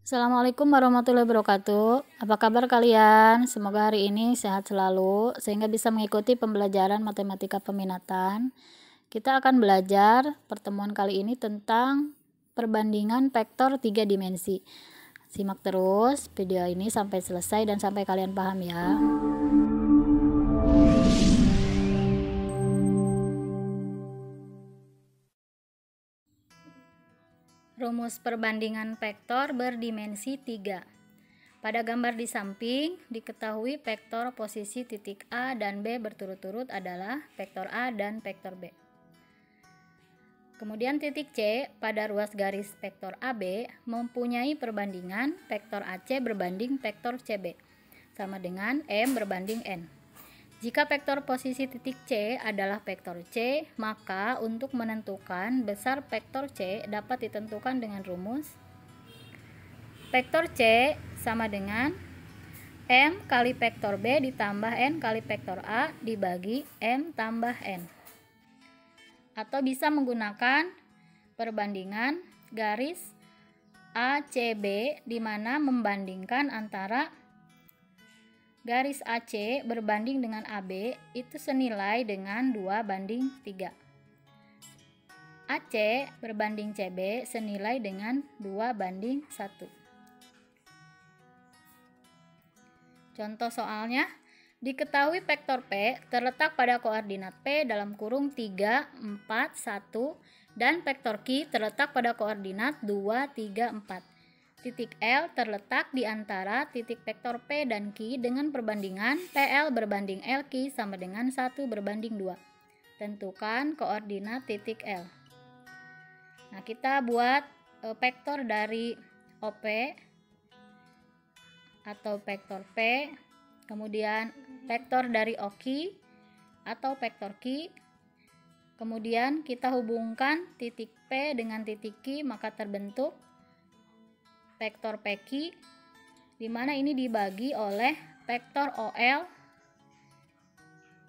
Assalamualaikum warahmatullahi wabarakatuh. Apa kabar kalian? Semoga hari ini sehat selalu sehingga bisa mengikuti pembelajaran matematika peminatan. Kita akan belajar pertemuan kali ini tentang perbandingan vektor 3 dimensi. Simak terus video ini sampai selesai dan sampai kalian paham ya. Rumus perbandingan vektor berdimensi 3. Pada gambar di samping, diketahui vektor posisi titik A dan B berturut-turut adalah vektor A dan vektor B. Kemudian titik C pada ruas garis vektor AB mempunyai perbandingan vektor AC berbanding vektor CB, sama dengan M berbanding N. Jika vektor posisi titik C adalah vektor C, maka untuk menentukan besar vektor C dapat ditentukan dengan rumus vektor C sama dengan M kali vektor B ditambah N kali vektor A dibagi M tambah N. Atau bisa menggunakan perbandingan garis ACB di mana membandingkan antara garis AC berbanding dengan AB itu senilai dengan 2:3. AC berbanding CB senilai dengan 2:1. Contoh soalnya, diketahui vektor P terletak pada koordinat P dalam kurung 3, 4, 1 dan vektor Q terletak pada koordinat 2, 3, 4. Titik L terletak di antara titik vektor P dan Q dengan perbandingan PL berbanding LQ sama dengan 1:2. Tentukan koordinat titik L. Nah, kita buat vektor dari OP atau vektor P, kemudian vektor dari OQ atau vektor Q. Kemudian kita hubungkan titik P dengan titik Q, maka terbentuk vektor PQ, di mana ini dibagi oleh vektor OL,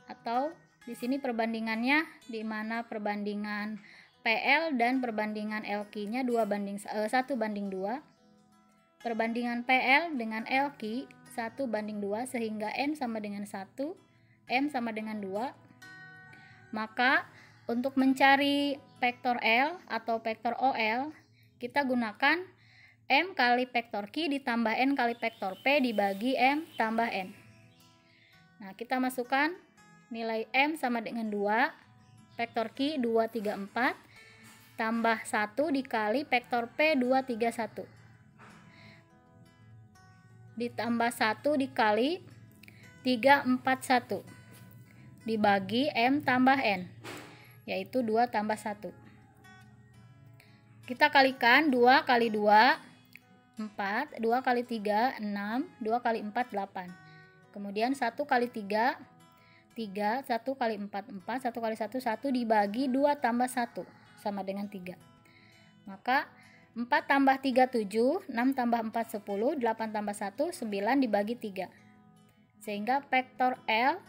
atau di sini perbandingannya di mana perbandingan PL dan perbandingan LQ-nya 1:2. Perbandingan PL dengan LQ 1:2 sehingga N sama dengan 1, M sama dengan 2. Maka untuk mencari vektor L atau vektor OL, kita gunakan M kali vektor Q ditambah N kali vektor P dibagi M tambah N. Nah, kita masukkan nilai M sama dengan 2, vektor Q 2, 3, 4, tambah 1 dikali vektor P 2, 3, 1. Ditambah 1 dikali 3, 4, 1. Dibagi M tambah N, yaitu 2 tambah 1. Kita kalikan 2 kali 2, 4, 2 kali 3, 6, 2 kali 4, 8. Kemudian 1 kali 3, 3, 1 kali 4, 4, 1 kali 1, 1 dibagi 2 tambah 1, sama dengan 3. Maka 4 tambah 3, 7, 6 tambah 4, 10, 8 tambah 1, 9 dibagi 3. Sehingga vektor L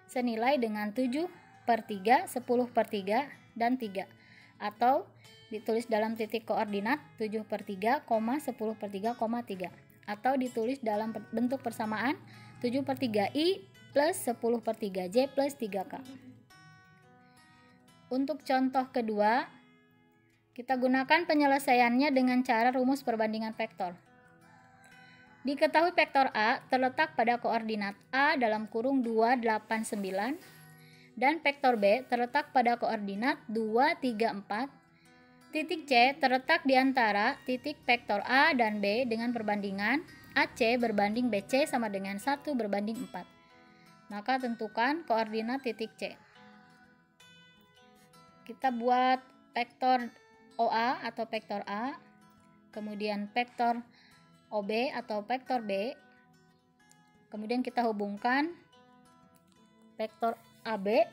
senilai dengan 7/3, 10/3, dan 3. Atau ditulis dalam titik koordinat 7/3, 10/3, 3. Atau ditulis dalam bentuk persamaan 7/3i plus 10/3j plus 3k. Untuk contoh kedua, kita gunakan penyelesaiannya dengan cara rumus perbandingan vektor. Diketahui vektor A terletak pada koordinat A dalam kurung 2, 8, 9 dan vektor B terletak pada koordinat 2, 3, 4. Titik C terletak di antara titik vektor A dan B dengan perbandingan AC berbanding BC sama dengan 1:4. Maka tentukan koordinat titik C. Kita buat vektor OA atau vektor A, kemudian vektor OB atau vektor B, kemudian kita hubungkan vektor AB,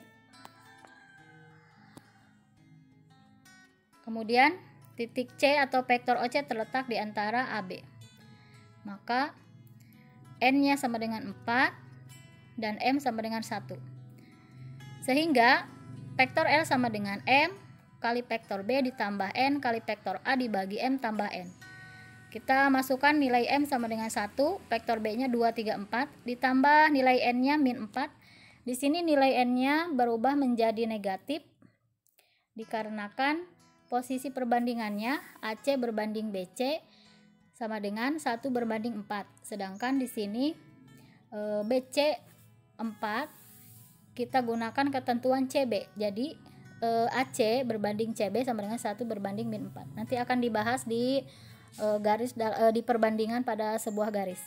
kemudian titik C atau vektor OC terletak di antara AB. Maka N-nya sama dengan 4 dan M sama dengan 1. Sehingga vektor L sama dengan M kali vektor B ditambah N kali vektor A dibagi M tambah N. kita masukkan nilai M sama dengan 1, vektor B-nya 2, 3, 4, ditambah nilai N-nya min 4. Di sini nilai N-nya berubah menjadi negatif dikarenakan posisi perbandingannya AC berbanding BC sama dengan 1 berbanding 4. Sedangkan di sini BC 4, kita gunakan ketentuan CB. Jadi AC berbanding CB sama dengan 1 berbanding min 4. Nanti akan dibahas di di perbandingan pada sebuah garis.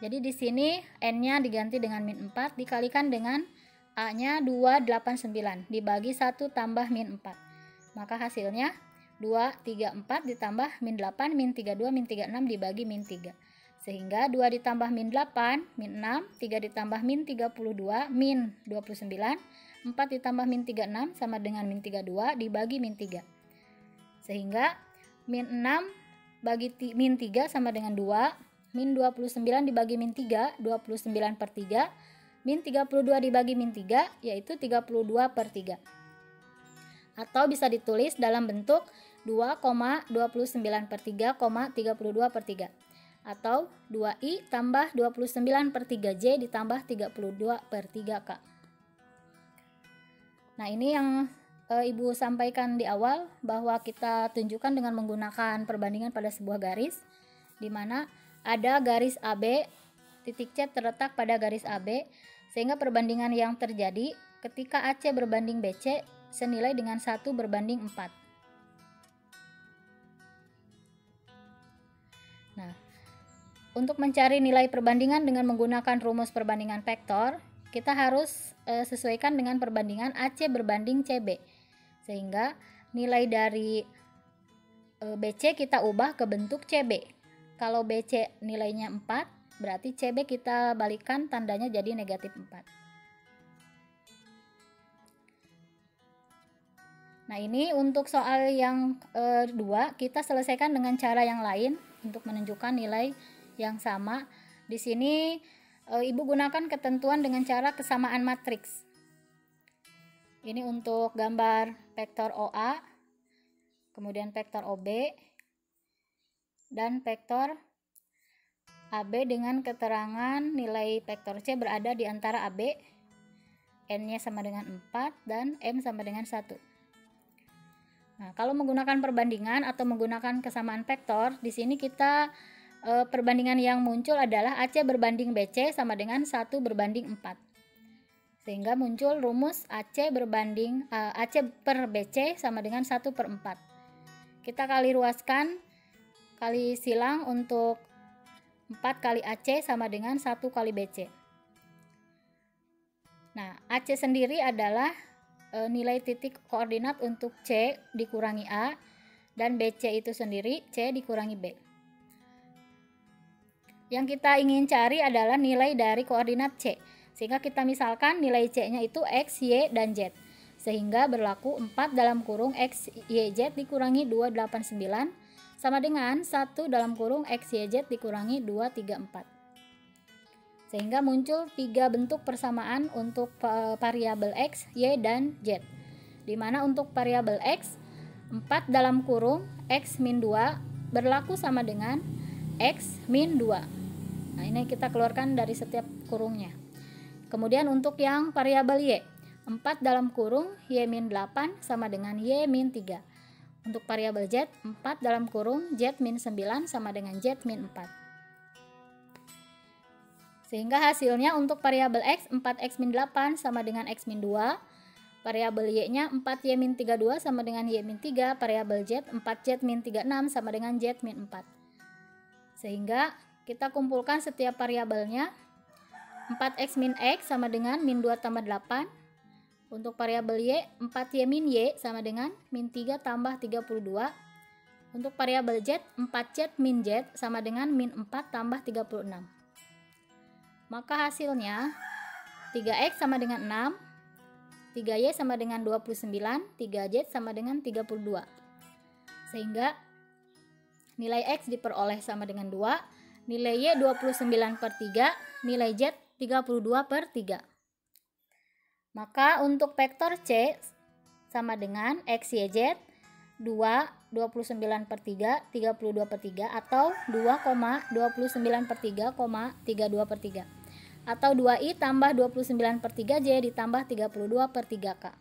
Jadi di sini N-nya diganti dengan min 4 dikalikan dengan A-nya 289 dibagi 1 tambah min 4. Maka hasilnya 2, 3, 4 ditambah min 8, min 32, min 36 dibagi min 3. Sehingga 2 ditambah min 8, min 6, 3 ditambah min 32, min 29, 4 ditambah min 36 sama dengan min 32 dibagi min 3. Sehingga min 6 bagi min 3 sama dengan 2, min 29 dibagi min 3, 29 per 3, min 32 dibagi min 3, yaitu 32 per 3. Atau bisa ditulis dalam bentuk 2,29 per 3, 32 per 3. Atau 2I tambah 29 per 3J ditambah 32 per 3K. Nah, ini yang Ibu sampaikan di awal, bahwa kita tunjukkan dengan menggunakan perbandingan pada sebuah garis, di mana ada garis AB, titik C terletak pada garis AB, sehingga perbandingan yang terjadi ketika AC berbanding BC senilai dengan 1 berbanding 4. Nah, untuk mencari nilai perbandingan dengan menggunakan rumus perbandingan vektor, kita harus sesuaikan dengan perbandingan AC berbanding CB. Sehingga nilai dari BC kita ubah ke bentuk CB. Kalau BC nilainya 4, berarti CB kita balikkan tandanya jadi negatif 4. Nah, ini untuk soal yang 2 kita selesaikan dengan cara yang lain untuk menunjukkan nilai yang sama. Di sini Ibu gunakan ketentuan dengan cara kesamaan matriks. Ini untuk gambar vektor OA, kemudian vektor OB, dan vektor AB dengan keterangan nilai vektor C berada di antara AB, N-nya sama dengan 4, dan M sama dengan 1. Nah, kalau menggunakan perbandingan atau menggunakan kesamaan vektor, di sini kita perbandingan yang muncul adalah AC berbanding BC sama dengan 1 berbanding 4. Sehingga muncul rumus AC per BC sama dengan 1 per 4. Kita kali ruaskan, kali silang untuk 4 kali AC sama dengan 1 kali BC. Nah, AC sendiri adalah nilai titik koordinat untuk C dikurangi A, dan BC itu sendiri C dikurangi B. Yang kita ingin cari adalah nilai dari koordinat C. Sehingga kita misalkan nilai C-nya itu X, Y, dan Z. Sehingga berlaku 4 dalam kurung X, Y, Z dikurangi 289 sama dengan 1 dalam kurung X, Y, Z dikurangi 234. Sehingga muncul 3 bentuk persamaan untuk variabel X, Y, dan Z. Dimana untuk variabel X, 4 dalam kurung X min 2 berlaku sama dengan X min 2. Nah, ini kita keluarkan dari setiap kurungnya. Kemudian untuk yang variabel Y, 4 dalam kurung Y min 8 sama dengan Y min 3. Untuk variabel Z, 4 dalam kurung Z min 9 sama dengan Z min 4. Sehingga hasilnya untuk variabel X, 4X min 8 sama dengan X min 2. Variabel Y-nya 4Y min 32 sama dengan Y min 3. Variabel Z, 4Z min 36 sama dengan Z min 4. Sehingga kita kumpulkan setiap variabelnya. 4X min X sama dengan min 2 tambah 8. Untuk variabel Y, 4Y min Y sama dengan min 3 tambah 32. Untuk variabel Z, 4Z min Z sama dengan min 4 tambah 36. Maka hasilnya 3X sama dengan 6, 3Y sama dengan 29, 3Z sama dengan 32. Sehingga nilai X diperoleh sama dengan 2, nilai Y 29 per 3, nilai Z 32 per 3. Maka untuk vektor C sama dengan XYZ 2,29/3, 32/3, atau 2,29/3, 32/3, atau 2I tambah 29/3 J ditambah 32/3K.